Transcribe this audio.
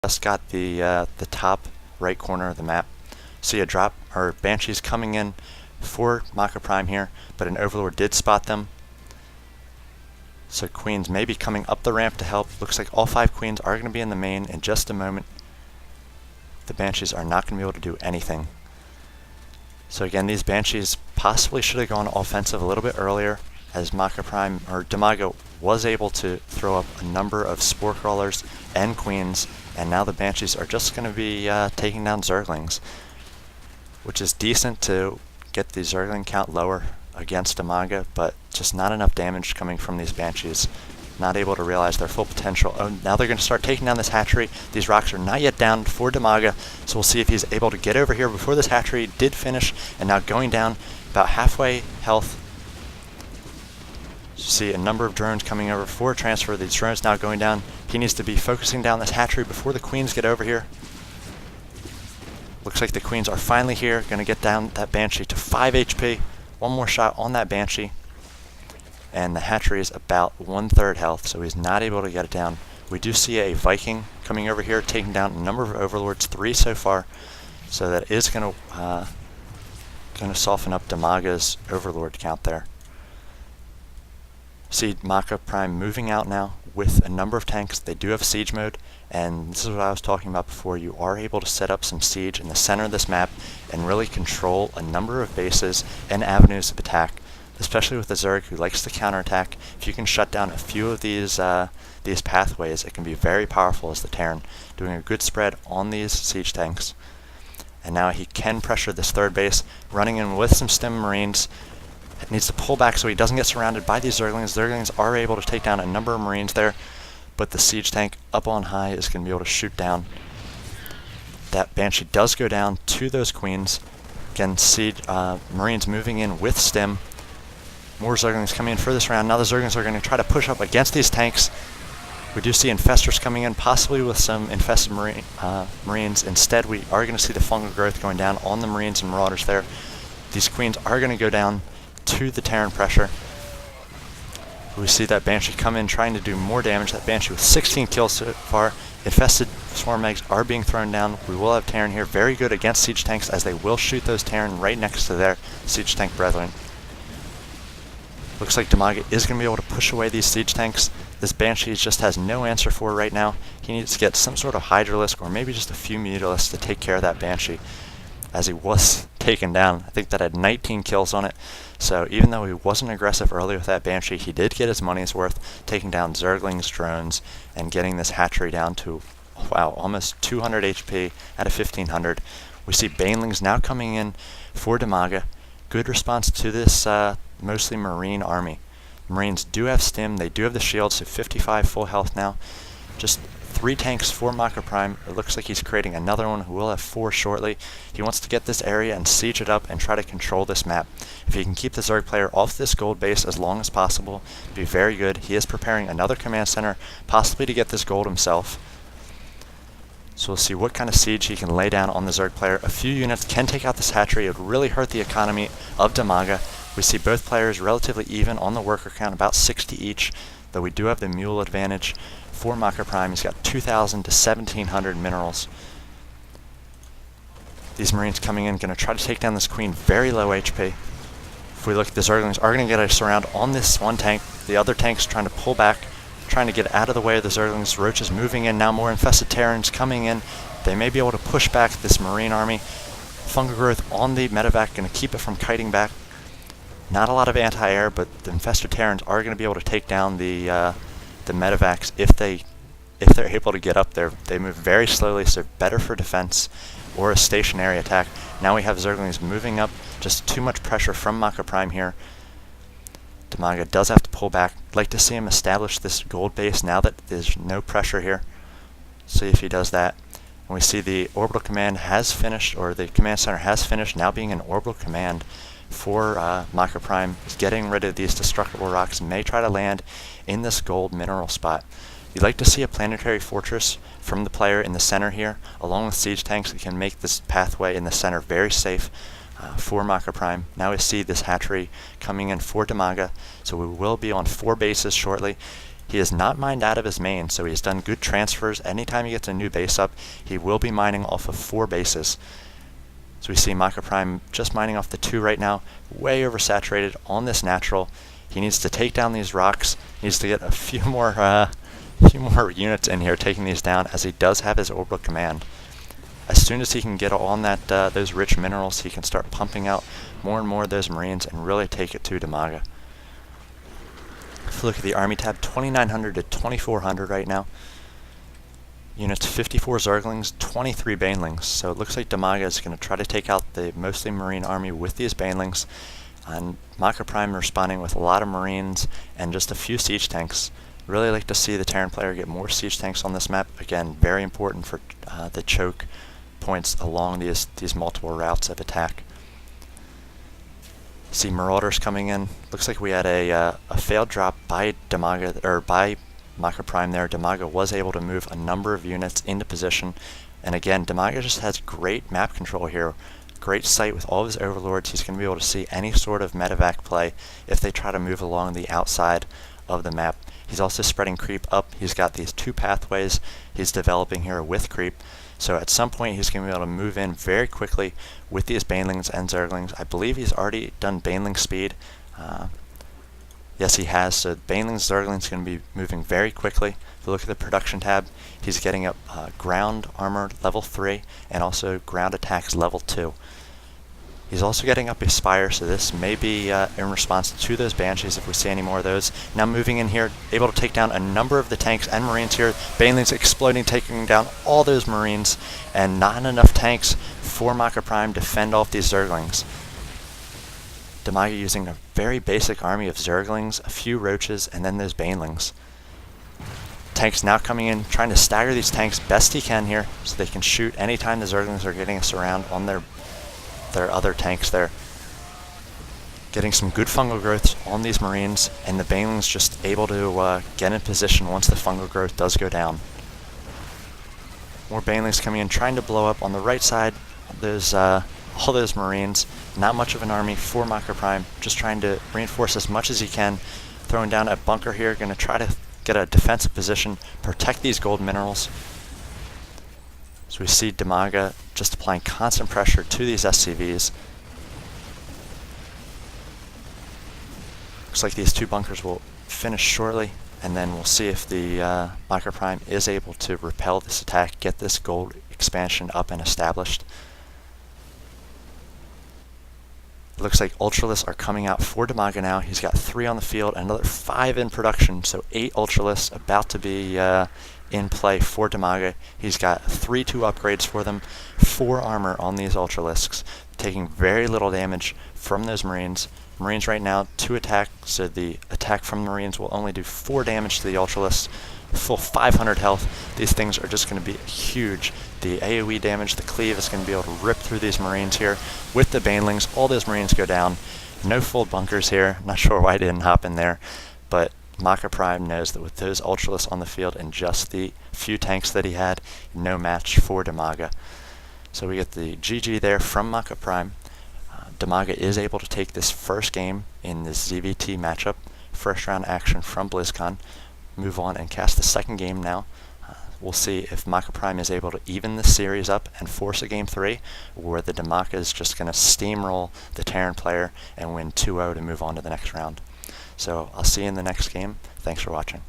just got the top right corner of the map. See a drop, or Banshees coming in for MakaPrime here, but an Overlord did spot them. So Queens may be coming up the ramp to help. Looks like all 5 Queens are going to be in the main in just a moment. The Banshees are not going to be able to do anything. So again, these Banshees possibly should have gone offensive a little bit earlier, as MakaPrime, or Dimaga, was able to throw up a number of Spore Crawlers and Queens, and now the Banshees are just going to be taking down Zerglings, which is decent to get the Zergling count lower against Dimaga, but just not enough damage coming from these Banshees. Not able to realize their full potential. Oh, now they're going to start taking down this hatchery. These rocks are not yet down for Dimaga, so we'll see if he's able to get over here before this hatchery did finish, and now going down about halfway health. You see a number of drones coming over for a transfer. These drones now going down. He needs to be focusing down this hatchery before the Queens get over here. Looks like the Queens are finally here. Going to get down that Banshee to 5 HP. One more shot on that Banshee. And the hatchery is about 1/3 health, so he's not able to get it down. We do see a Viking coming over here, taking down a number of Overlords, 3 so far. So that is going to soften up Dimaga's Overlord count there. See MakaPrime moving out now with a number of tanks. They do have siege mode, and this is what I was talking about before. You are able to set up some siege in the center of this map and really control a number of bases and avenues of attack, especially with the Zerg who likes to counterattack. If you can shut down a few of these pathways, it can be very powerful as the Terran, doing a good spread on these siege tanks. And now he can pressure this 3rd base, running in with some stem Marines. Needs to pull back so he doesn't get surrounded by these Zerglings. Zerglings are able to take down a number of Marines there, but the siege tank up on high is going to be able to shoot down. That Banshee does go down to those Queens. Again, siege Marines moving in with stem. More Zerglings coming in for this round. Now the Zerglings are going to try to push up against these tanks. We do see Infestors coming in, possibly with some infested Marines. Instead, we are going to see the fungal growth going down on the Marines and Marauders there. These Queens are going to go down to the Terran pressure. We see that Banshee come in trying to do more damage. That Banshee with 16 kills so far. Infested Swarm Eggs are being thrown down. We will have Terran here, very good against siege tanks, as they will shoot those Terran right next to their siege tank brethren. Looks like Dimaga is going to be able to push away these siege tanks. This Banshee just has no answer for right now. He needs to get some sort of Hydralisk or maybe just a few Mutalisks to take care of that Banshee, as he was taken down. I think that had 19 kills on it. So even though he wasn't aggressive early with that Banshee, he did get his money's worth, taking down Zerglings, drones, and getting this hatchery down to, wow, almost 200 HP out of 1500. We see Banelings now coming in for Dimaga. Good response to this mostly Marine army. Marines do have stim, they do have the shield, so 55 full health now. Just 3 tanks for MakaPrime. It looks like he's creating another one who will have 4 shortly. He wants to get this area and siege it up and try to control this map. If he can keep the Zerg player off this gold base as long as possible, it'd be very good. He is preparing another command center, possibly to get this gold himself. So we'll see what kind of siege he can lay down on the Zerg player. A few units can take out this hatchery. It would really hurt the economy of Dimaga. We see both players relatively even on the worker count, about 60 each, though we do have the mule advantage for MakaPrime. He's got 2,000 to 1,700 minerals. These Marines coming in, going to try to take down this Queen, very low HP. If we look at the Zerglings, are going to get a surround on this one tank. The other tank's trying to pull back, trying to get out of the way of the Zerglings. Roaches moving in, now more infested Terrans coming in. They may be able to push back this Marine army. Fungal growth on the medevac, going to keep it from kiting back. Not a lot of anti-air, but the infested Terrans are going to be able to take down the medevacs if they're able to get up there. They move very slowly, so better for defense or a stationary attack. Now we have Zerglings moving up, just too much pressure from MakaPrime here. Dimaga does have to pull back. I'd like to see him establish this gold base now that there's no pressure here. See if he does that. And we see the orbital command has finished, or the command center has finished, now being an orbital command for MakaPrime. Is getting rid of these destructible rocks, may try to land in this gold mineral spot. You'd like to see a planetary fortress from the player in the center here, along with siege tanks that can make this pathway in the center very safe for MakaPrime. Now we see this hatchery coming in for Dimaga, so we will be on 4 bases shortly. He is not mined out of his main, so he's done good transfers. Anytime he gets a new base up, he will be mining off of 4 bases. So we see MakaPrime just mining off the 2 right now, way oversaturated on this natural. He needs to take down these rocks, needs to get a few more units in here taking these down, as he does have his orbital command. As soon as he can get on that those rich minerals, he can start pumping out more and more of those Marines and really take it to Dimaga. If you look at the Army tab, 2,900 to 2,400 right now. Units 54 Zerglings, 23 Banelings. So it looks like Dimaga is going to try to take out the mostly Marine army with these Banelings. And MakaPrime responding with a lot of Marines and just a few siege tanks. Really like to see the Terran player get more siege tanks on this map. Again, very important for the choke points along these multiple routes of attack. See Marauders coming in. Looks like we had a failed drop by Dimaga, or by MakaPrime there. Dimaga was able to move a number of units into position. And again, Dimaga just has great map control here. Great sight with all of his overlords. He's going to be able to see any sort of medevac play if they try to move along the outside of the map. He's also spreading creep up. He's got these 2 pathways he's developing here with creep. So at some point he's going to be able to move in very quickly with these Banelings and Zerglings. I believe he's already done Baneling speed. Yes, he has. So Banelings, Zerglings going to be moving very quickly. If you look at the production tab, he's getting up ground armor level 3 and also ground attacks level 2. He's also getting up a Spire, so this may be in response to those Banshees if we see any more of those. Now moving in here, able to take down a number of the tanks and Marines here. Banelings exploding, taking down all those Marines, and not enough tanks for MakaPrime to fend off these Zerglings. Dimaga using a very basic army of Zerglings, a few Roaches, and then those Banelings. Tanks now coming in, trying to stagger these tanks best he can here, so they can shoot anytime the Zerglings are getting us around on their other tanks there. Getting some good fungal growth on these Marines, and the Banelings just able to get in position once the fungal growth does go down. More Banelings coming in, trying to blow up on the right side. There's all those Marines. Not much of an army for MakaPrime, just trying to reinforce as much as he can. Throwing down a bunker here, going to try to get a defensive position, protect these gold minerals. So we see Dimaga just applying constant pressure to these SCVs. Looks like these 2 bunkers will finish shortly, and then we'll see if the MakaPrime is able to repel this attack, get this gold expansion up and established. It looks like Ultralists are coming out for Dimaga now. He's got 3 on the field, another 5 in production, so 8 Ultralists about to be in play for Dimaga. He's got 3 2 upgrades for them, 4 armor on these Ultralisks, taking very little damage from those Marines. Marines right now 2 attack, so the attack from Marines will only do 4 damage to the Ultralists. Full 500 health. These things are just going to be huge. The AoE damage, the cleave is going to be able to rip through these Marines here. With the Banelings, all those Marines go down. No full bunkers here. Not sure why I didn't hop in there, but MakaPrime knows that with those Ultralists on the field and just the few tanks that he had, no match for Dimaga. So we get the GG there from MakaPrime. Dimaga is able to take this first game in this ZVT matchup. First round action from Blizzcon. Move on and cast the second game now. We'll see if MakaPrime is able to even this series up and force a game 3, or the Dimaga is just going to steamroll the Terran player and win 2-0 to move on to the next round. So I'll see you in the next game. Thanks for watching.